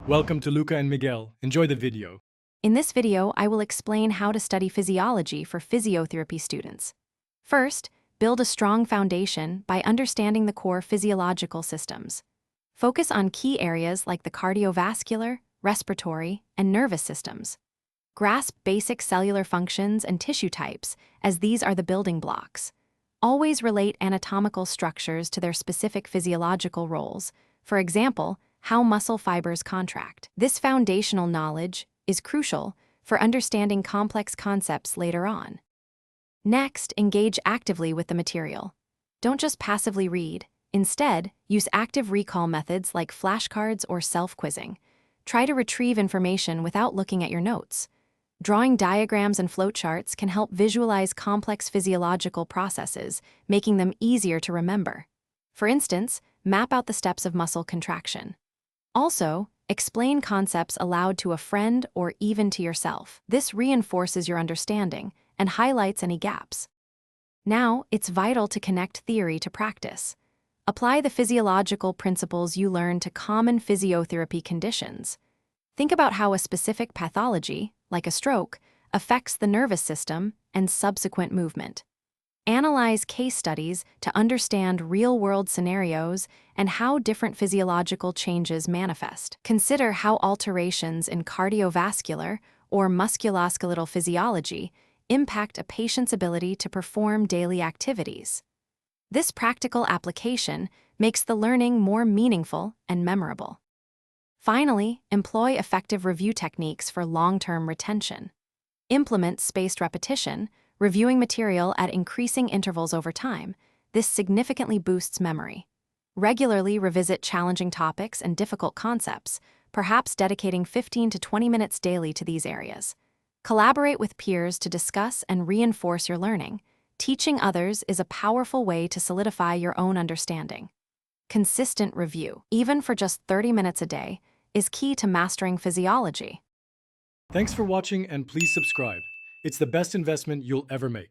Welcome to Luca and Miguel. Enjoy the video. In this video, I will explain how to study physiology for physiotherapy students. First, build a strong foundation by understanding the core physiological systems. Focus on key areas like the cardiovascular, respiratory, and nervous systems. Grasp basic cellular functions and tissue types, as these are the building blocks. Always relate anatomical structures to their specific physiological roles. For example, how muscle fibers contract. This foundational knowledge is crucial for understanding complex concepts later on. Next, engage actively with the material. Don't just passively read. Instead, use active recall methods like flashcards or self-quizzing. Try to retrieve information without looking at your notes. Drawing diagrams and flowcharts can help visualize complex physiological processes, making them easier to remember. For instance, map out the steps of muscle contraction. Also, explain concepts aloud to a friend or even to yourself. This reinforces your understanding and highlights any gaps. Now, it's vital to connect theory to practice. Apply the physiological principles you learn to common physiotherapy conditions. Think about how a specific pathology, like a stroke, affects the nervous system and subsequent movement. Analyze case studies to understand real-world scenarios and how different physiological changes manifest. Consider how alterations in cardiovascular or musculoskeletal physiology impact a patient's ability to perform daily activities. This practical application makes the learning more meaningful and memorable. Finally, employ effective review techniques for long-term retention. Implement spaced repetition, reviewing material at increasing intervals over time. This significantly boosts memory. Regularly revisit challenging topics and difficult concepts, perhaps dedicating 15 to 20 minutes daily to these areas. Collaborate with peers to discuss and reinforce your learning. Teaching others is a powerful way to solidify your own understanding. Consistent review, even for just 30 minutes a day, is key to mastering physiology. Thanks for watching and please subscribe. It's the best investment you'll ever make.